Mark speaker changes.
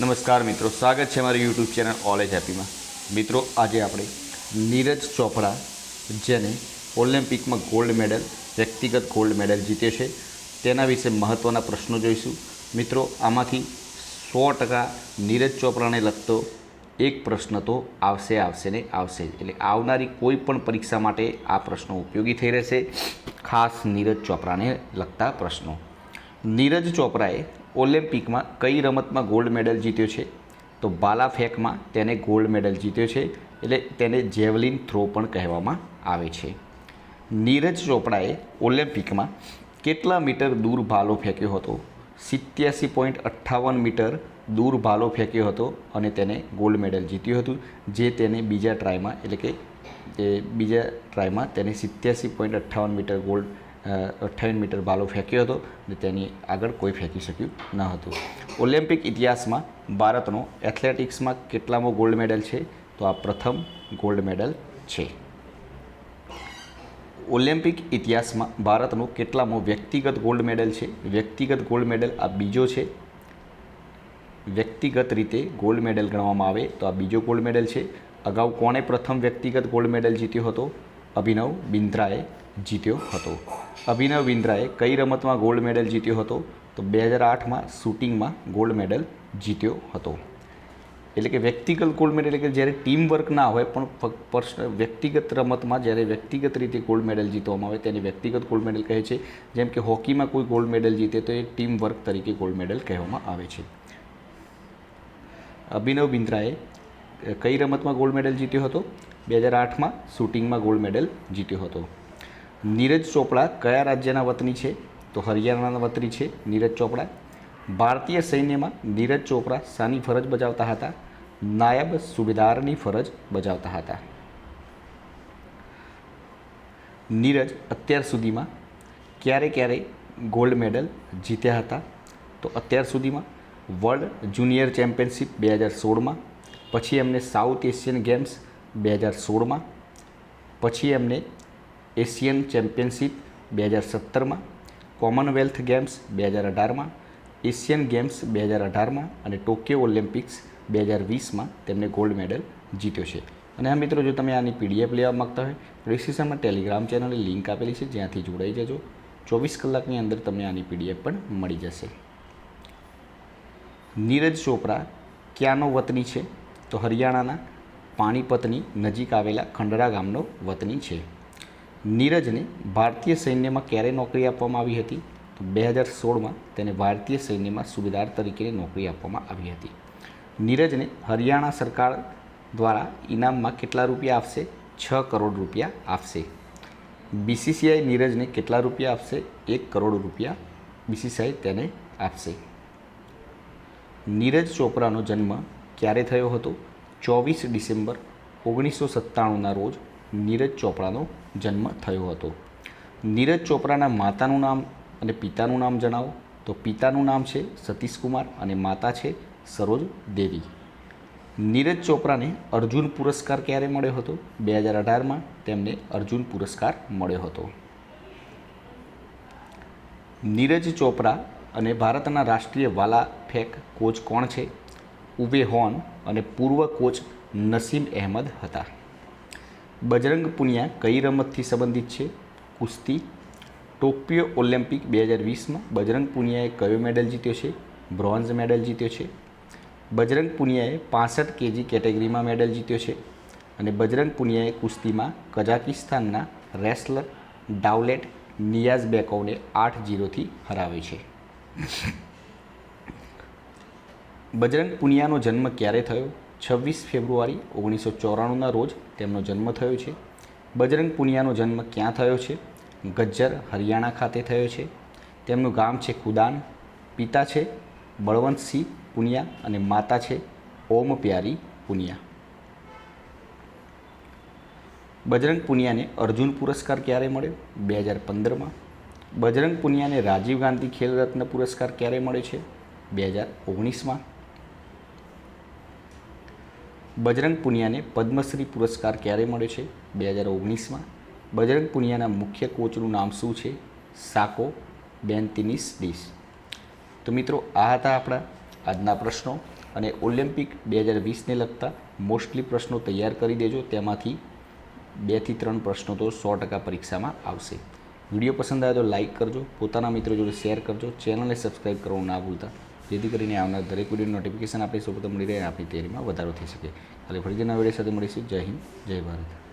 Speaker 1: નમસ્કાર મિત્રો, સ્વાગત છે મારી યુટ્યુબ ચેનલ ઓલ એજ હેપીમાં। મિત્રો, આજે આપણે નીરજ ચોપડા જેને ઓલિમ્પિકમાં ગોલ્ડ મેડલ વ્યક્તિગત ગોલ્ડ મેડલ જીત્યો છે તેના વિશે મહત્ત્વના પ્રશ્નો જોઈશું। મિત્રો, આમાંથી 100% નીરજ ચોપડાને લગતો એક પ્રશ્ન તો આવશે ને આવશે જ, એટલે આવનારી કોઈ પણ પરીક્ષા માટે આ પ્રશ્નો ઉપયોગી થઈ રહેશે, ખાસ નીરજ ચોપડાને લગતા પ્રશ્નો। નીરજ ચોપરાએ ઓલિમ્પિકમાં કઈ રમતમાં ગોલ્ડ મેડલ જીત્યો છે? તો ભાલા ફેંકમાં તેને ગોલ્ડ મેડલ જીત્યો છે, એટલે તેને જેવલિન થ્રો પણ કહેવામાં આવે છે। નીરજ ચોપડાએ ઓલિમ્પિકમાં કેટલા મીટર દૂર ભાલો ફેંક્યો હતો? 87.58 મીટર દૂર ભાલો ફેંક્યો હતો અને તેને ગોલ્ડ મેડલ જીત્યું હતું, જે તેને બીજા ટ્રાયમાં એટલે કે તેને 87.58 મીટર 58 મીટર ભાલો ફેંક્યો હતો અને તેની આગળ કોઈ ફેંકી શક્યું ન હતું। ઓલિમ્પિક ઇતિહાસમાં ભારતનો એથ્લેટિક્સમાં કેટલામો ગોલ્ડ મેડલ છે? તો આ પ્રથમ ગોલ્ડ મેડલ છે। ઓલિમ્પિક ઇતિહાસમાં ભારતનો કેટલામો વ્યક્તિગત ગોલ્ડ મેડલ છે? વ્યક્તિગત ગોલ્ડ મેડલ આ બીજો છે। વ્યક્તિગત રીતે ગોલ્ડ મેડલ ગણવામાં આવે તો આ બીજો ગોલ્ડ મેડલ છે। અગાઉ કોણે પ્રથમ વ્યક્તિગત ગોલ્ડ મેડલ જીત્યો હતો? અભિનવ બિંદ્રાએ જીત્યો હતો। અભિનવ બિંદ્રાએ કઈ રમતમાં ગોલ્ડ મેડલ જીત્યો હતો? તો 2008માં શૂટિંગમાં ગોલ્ડ મેડલ જીત્યો હતો। એટલે કે વ્યક્તિગત ગોલ્ડ મેડલ એટલે કે જ્યારે ટીમ વર્ક ના હોય પણ વ્યક્તિગત રમતમાં જ્યારે વ્યક્તિગત રીતે ગોલ્ડ મેડલ જીતવામાં આવે તેને વ્યક્તિગત ગોલ્ડ મેડલ કહે છે। જેમ કે હોકીમાં કોઈ ગોલ્ડ મેડલ જીતે તો એ ટીમ વર્ક તરીકે ગોલ્ડ મેડલ કહેવામાં આવે છે। અભિનવ બિંદ્રાએ કઈ રમતમાં ગોલ્ડ મેડલ જીત્યો હતો? 2008માં શૂટિંગમાં ગોલ્ડ મેડલ જીત્યો હતો। નીરજ ચોપડા કયા રાજ્યના વતની છે? તો હરિયાણાના વતની છે નીરજ ચોપડા। ભારતીય સૈન્યમાં નીરજ ચોપડા શાની ફરજ બજાવતા હતા? નાયબ સુબેદારની ફરજ બજાવતા હતા। નીરજ અત્યાર સુધીમાં ક્યારે ગોલ્ડ મેડલ જીત્યા હતા? તો અત્યાર સુધીમાં વર્લ્ડ જુનિયર ચેમ્પિયનશિપ 2016માં, પછી એમને સાઉથ એશિયન ગેમ્સ 2016માં, પછી એમને એશિયન ચેમ્પિયનશિપ 2017માં, કોમનવેલ્થ ગેમ્સ 2018માં, એશિયન ગેમ્સ 2018માં અને ટોક્યો ઓલિમ્પિક્સ 2020માં તેમને ગોલ્ડ મેડલ જીત્યો છે। અને હા મિત્રો, જો તમે આની પીડીએફ લેવા માગતા હોય તો ડિસ્ક્રિપ્શનમાં ટેલિગ્રામ ચેનલની લિંક આપેલી છે, જ્યાંથી જોડાઈ જજો। 24 કલાકની અંદર તમને આની પીડીએફ પણ મળી જશે। નીરજ ચોપડા ક્યાંનો વતની છે? તો હરિયાણાના પાણીપતની નજીક આવેલા ખંડરા ગામનો વતની છે। નીરજને ભારતીય સૈન્યમાં ક્યારે નોકરી આપવામાં આવી હતી? તો 2016માં તેને ભારતીય સૈન્યમાં સુબેદાર તરીકેની નોકરી આપવામાં આવી હતી। નીરજને હરિયાણા સરકાર દ્વારા ઇનામમાં કેટલા રૂપિયા આપશે? 6 કરોડ રૂપિયા આપશે। બીસીસીઆઈ નીરજને કેટલા રૂપિયા આપશે? 1 કરોડ રૂપિયા બીસીસીઆઈ તેને આપશે। નીરજ ચોપરાનો જન્મ ક્યારે થયો હતો? 24 ડિસેમ્બર 1997ના રોજ નીરજ ચોપરાનો જન્મ થયો હતો। નીરજ ચોપરાના માતાનું નામ અને પિતાનું નામ જણાવો। તો પિતાનું નામ છે સતીશ કુમાર અને માતા છે સરોજ દેવી। નીરજ ચોપરાને અર્જુન પુરસ્કાર ક્યારે મળ્યો હતો? 2018માં તેમને અર્જુન પુરસ્કાર મળ્યો હતો। નીરજ ચોપરા અને ભારતના રાષ્ટ્રીય ભાલા ફેંક કોચ કોણ છે? ઉવે હોન અને પૂર્વ કોચ નસીમ અહેમદ હતા। બજરંગ પુનિયા કઈ રમતથી સંબંધિત છે? કુસ્તી। ટોક્યો ઓલિમ્પિક 2020માં બજરંગ પુનિયાએ કયો મેડલ જીત્યો છે? બ્રોન્ઝ મેડલ જીત્યો છે। બજરંગ પુનિયાએ 65 કેજી કેટેગરીમાં મેડલ જીત્યો છે અને બજરંગ પુનિયાએ કુસ્તીમાં કઝાકિસ્તાનના રેસલર ડાવલેટ નિયાઝબેકોવને 8-0થી હરાવ્યો છે। બજરંગ પુનિયાનો જન્મ ક્યારે થયો? 26 ફેબ્રુઆરી 1994ના રોજ તેમનો જન્મ થયો છે। બજરંગ પુનિયાનો જન્મ ક્યાં થયો છે? ગજ્જર હરિયાણા ખાતે થયો છે। તેમનું ગામ છે ખુદાન। પિતા છે બળવંતસિંહ પુનિયા અને માતા છે ઓમ પ્યારી પુનિયા। બજરંગ પુનિયાને અર્જુન પુરસ્કાર ક્યારે મળ્યો? 2015માં। બજરંગ પુનિયાને રાજીવ ગાંધી ખેલ રત્ન પુરસ્કાર ક્યારે મળ્યો છે? 2019માં। બજરંગ પુનિયાને પદ્મશ્રી પુરસ્કાર ક્યારે મળ્યો છે? 2019માં। બજરંગ પુનિયાના મુખ્ય કોચનું નામ શું છે? સાકો બેન્તિનિસ ડીસ। તો મિત્રો, આ હતા આપણા આજના પ્રશ્નો। અને ઓલિમ્પિક 2020ને લગતા મોસ્ટલી પ્રશ્નો તૈયાર કરી દેજો. તેમાંથી 2 થી 3 પ્રશ્નો તો 100% પરીક્ષામાં આવશે. વિડીયો પસંદ આવે તો લાઇક કરજો, પોતાના મિત્રો જોડે શેર કરજો, ચેનલને સબસ્ક્રાઈબ કરવાનું ના ભૂલતા, જેથી કરીને આવનાર દરેક વિડીયો નોટિફિકેશન આપણે સૌપ્રથમ મળી રહે અને આપણી તૈયારીમાં વધારો થઈ શકે. ખાલી ફરીથી નવા વિડીયો સાથે મળીશું. જય હિન્દ, જય ભારત.